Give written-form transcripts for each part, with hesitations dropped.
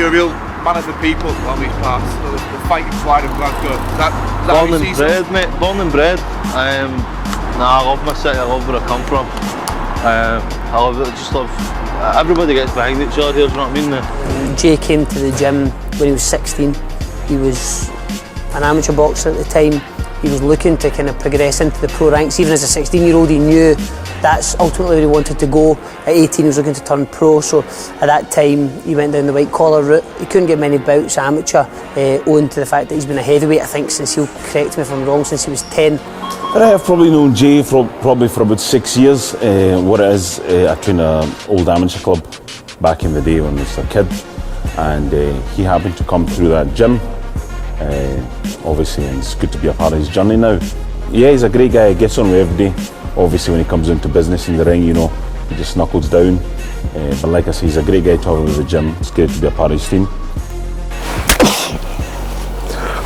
you're a real man of the people on these parts, the fighting side of Glasgow. Is that born and bred, mate. Born and bred. I love my city. I love where I come from. I love it. I just love. Everybody gets behind each other here. Do you know what I mean? Jay came to the gym when he was 16. He was an amateur boxer at the time. He was looking to kind of progress into the pro ranks. Even as a 16-year-old, he knew that's ultimately where he wanted to go. At 18, he was looking to turn pro, so at that time, he went down the white-collar route. He couldn't get many bouts amateur, owing to the fact that he's been a heavyweight, I think, since, he'll correct me if I'm wrong, since he was 10. I've probably known Jay probably for about 6 years. What it is, I trained an old amateur club back in the day when I was a kid, and he happened to come through that gym. Obviously, and it's good to be a part of his journey now. Yeah, he's a great guy. He gets on with every day. Obviously, when he comes into business in the ring, you know, he just knuckles down. But like I say, he's a great guy talking to the gym. It's great to be a part of his team.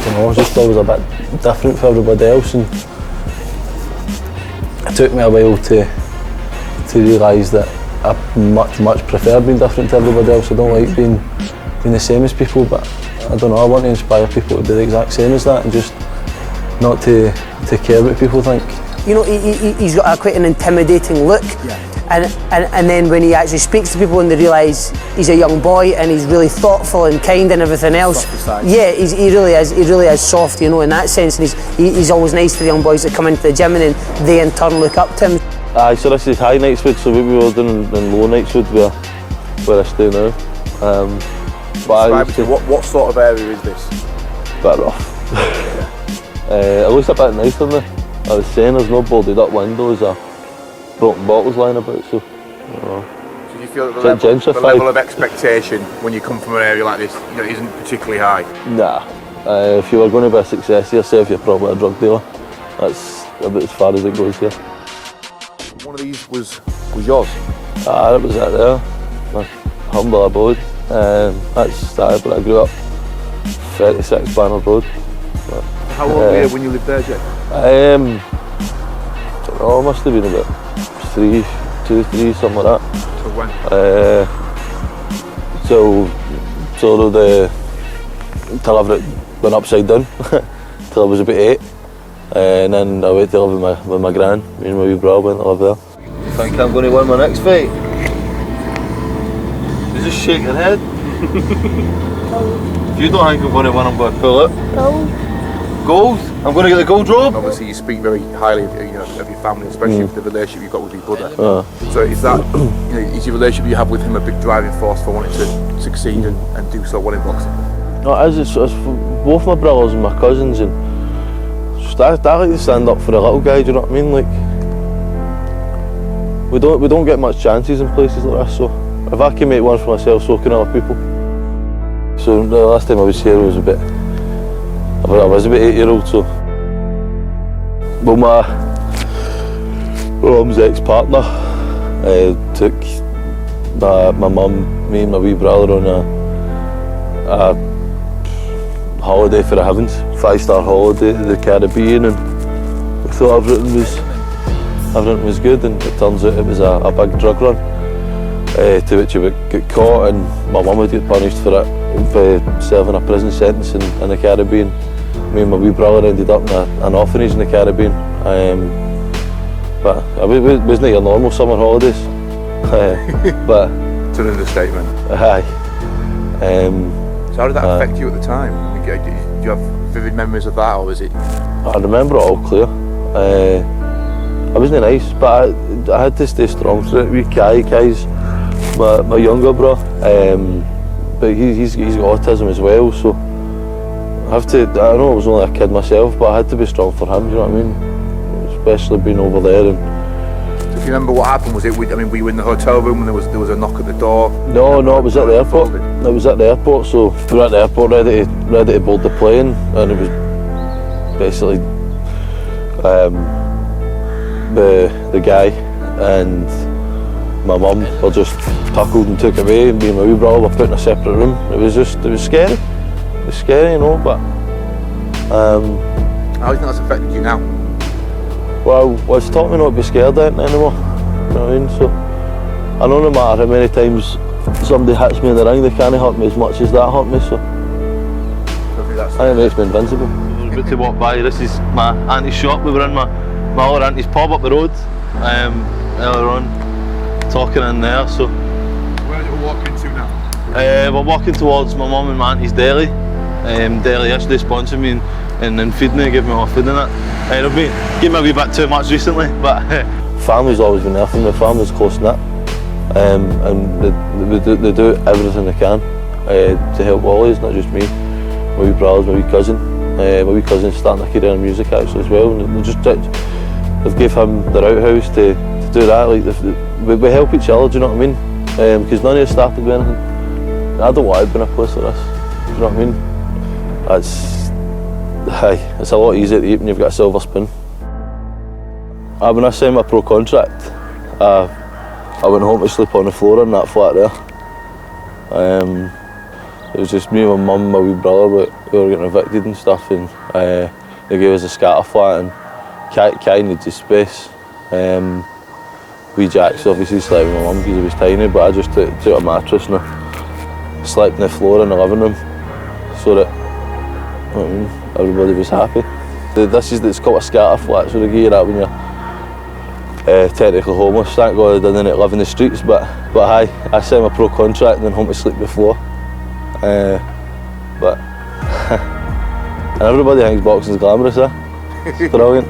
You know, I was just always a bit different for everybody else, and it took me a while to realise that I much prefer being different to everybody else. I don't like being the same as people, but I don't know, I want to inspire people to be the exact same as that and just not to care what people think. You know, he's got quite an intimidating look, and then when he actually speaks to people and they realise he's a young boy and he's really thoughtful and kind and everything else, yeah, he really is soft, you know, in that sense, and he's always nice to the young boys that come into the gym, and then they in turn look up to him. Aye, so this is High Knightswood, so we were doing in Low Knightswood where I stay now. What sort of area is this? A bit rough. It looks a bit nice, doesn't it? I was saying there's no boarded up windows or broken bottles lying about, so. So you feel that the level of expectation when you come from an area like this, you know, isn't particularly high? Nah. If you were going to be a success yourself, you're probably a drug dealer. That's about as far as it goes here. One of these was yours? That was it there. My humble abode. That's where I grew up. 36 Banner Road. How old were you when you lived there, Jay? I don't know, must have been about 2, 3, something like that. So when? Till I went upside down, till I was about 8. And then I went to live with my gran. Me and my wee brother went to live there. You think I'm going to win my next fight? You just shake your head. If you don't think I'm going to win, I'm going to pull it. No. Gold? I'm going to get the gold robe? Obviously you speak very highly of your family, especially with the relationship you've got with your brother. So is that, you know, is your relationship you have with him a big driving force for wanting to succeed and do so well in boxing? No, it is. It's both my brothers and my cousins, and just, I like to stand up for the little guy, do you know what I mean? Like, we don't get much chances in places like this, so if I can make one for myself, so can other people. So the last time I was here, I was about 8-year-old, so. Well, my mum's ex-partner took my mum, me and my wee brother on a holiday for the heavens, 5-star holiday to the Caribbean, and we thought everything was good, and it turns out it was a big drug run, to which we got caught, and my mum would get punished for it by serving a prison sentence in the Caribbean. Me and my wee brother ended up in an orphanage in the Caribbean, but it wasn't your normal summer holidays. But it's an understatement. Aye. So how did that affect you at the time? Do you have vivid memories of that, or is it? I remember it all clear. I wasn't nice, but I had to stay strong through it. Wee Kai's my younger brother, but he's got autism as well, so I know I was only a kid myself, but I had to be strong for him, do you know what I mean? Especially being over there. And so if you remember what happened, were you in the hotel room and there was a knock at the door? No, it was at the airport. It was at the airport, so we were at the airport ready to board the plane, and it was basically the guy and my mum were just tackled and took away, and me and my wee brother were put in a separate room. It was scary. It was scary, you know, but how do you think that's affected you now? Well, it's taught me not to be scared of it anymore, you know what I mean? So I know no matter how many times somebody hits me in the ring, they can't hurt me as much as that hurt me, so I think it makes me invincible. We were about to walk by, this is my auntie's shop, we were in my other auntie's pub up the road earlier on, talking in there, so... Where are you walking to now? We're walking towards my mum and my auntie's deli. Deli-ish, they sponsor me and then feed me, give me my food and that. They've been giving me a wee bit too much recently, but... Family's always been there for me, family's close knit. And they do everything they can to help Wally, it's not just me. My wee brothers, my wee cousin. My wee cousin's starting a career in music actually as well. And they've gave him their outhouse to do that. Like we help each other, do you know what I mean? Because none of us started with anything. I don't want to be in a place like this, do you know what I mean? It's a lot easier to eat when you've got a silver spoon. When I signed my pro contract, I went home to sleep on the floor in that flat there. It was just me, my mum, my wee brother, but we were getting evicted and stuff, and they gave us a scatter flat, and Kai needed space. Wee Jack's obviously slept with my mum because he was tiny, but I just took a mattress and I slept on the floor in the living room so that everybody was happy. It's called a scatter flat, so they give you that when you're technically homeless. Thank God I didn't live in the streets, but I signed my pro contract and then home to sleep before. But and everybody thinks boxing's glamorous, It's brilliant.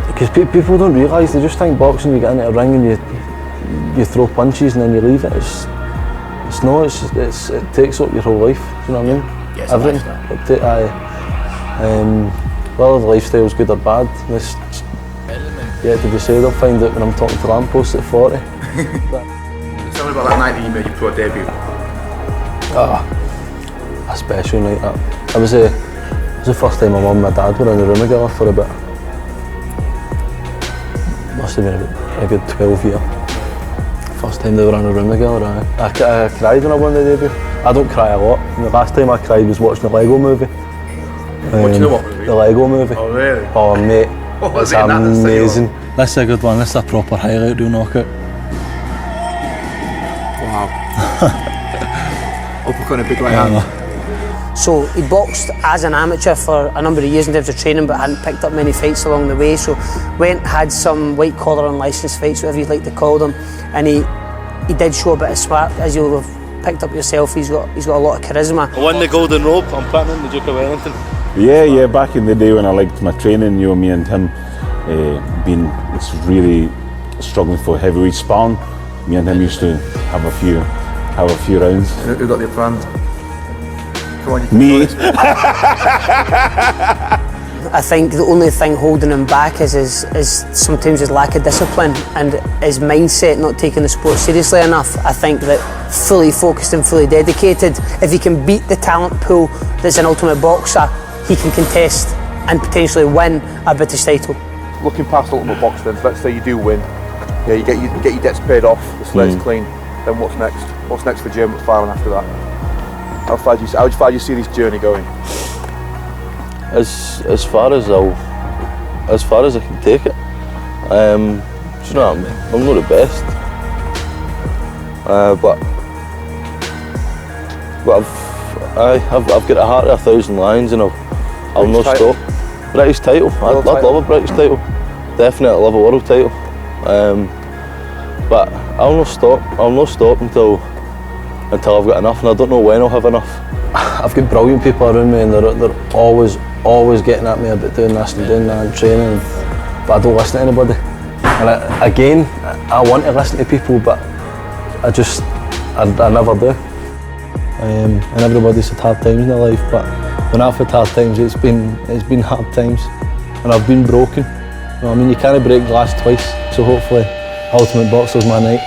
Because people don't realise, they just think boxing, you get into a ring and you throw punches and then you leave it. It's not, it takes up your whole life, do you know what I mean? Yes, everything. Whether the lifestyle's good or bad, it's yet to be said. I'll find out when I'm talking to lampposts at 40. Tell me about that night that you made your pro debut. A special night that. It was the first time my mum and my dad were in the room together for a bit. Must have been a good 12 years. First time they were in the room together. I cried when I won the debut. I don't cry a lot. The last time I cried was watching the Lego movie. Watching the what movie? The Lego movie. Oh really? Oh mate, it's amazing. This is a good one, this is a proper highlight reel knockout. Wow. Uppercut and a big right hand. So he boxed as an amateur for a number of years in terms of training, but hadn't picked up many fights along the way. So had some white collar unlicensed fights, whatever you'd like to call them, and he did show a bit of smart, as you'll have picked up yourself. He's got a lot of charisma. I won the golden rope. I'm planning the Duke of Wellington. Yeah. Back in the day when I liked my training, me and him it's really struggling for heavyweight sparring. Me and him used to have a few rounds. Who got the upper hand? Come on, you can Me. I think the only thing holding him back is sometimes his lack of discipline and his mindset, not taking the sport seriously enough. I think that fully focused and fully dedicated, if he can beat the talent pool that's an ultimate boxer, he can contest and potentially win a British title. Looking past ultimate boxing, let's say you do win. Yeah, you get your debts paid off, the slate's clean. Then what's next? What's next for Jay McFarlane after that? How far do you see this journey going? As far as I can take it. Do you know what I mean? I'm not the best, but I've got a heart of 1,000 lions, and I'll not stop. British title. I'd love a British title. Definitely love a world title. But I'll not stop. I'll not stop until I've got enough, and I don't know when I'll have enough. I've got brilliant people around me, and they're always getting at me about doing this and doing that and training, but I don't listen to anybody. And I want to listen to people, but I never do. And everybody's had hard times in their life, but when I've had hard times, it's been hard times, and I've been broken. You know what I mean? You can't break glass twice, so hopefully Ultimate Boxer's my night.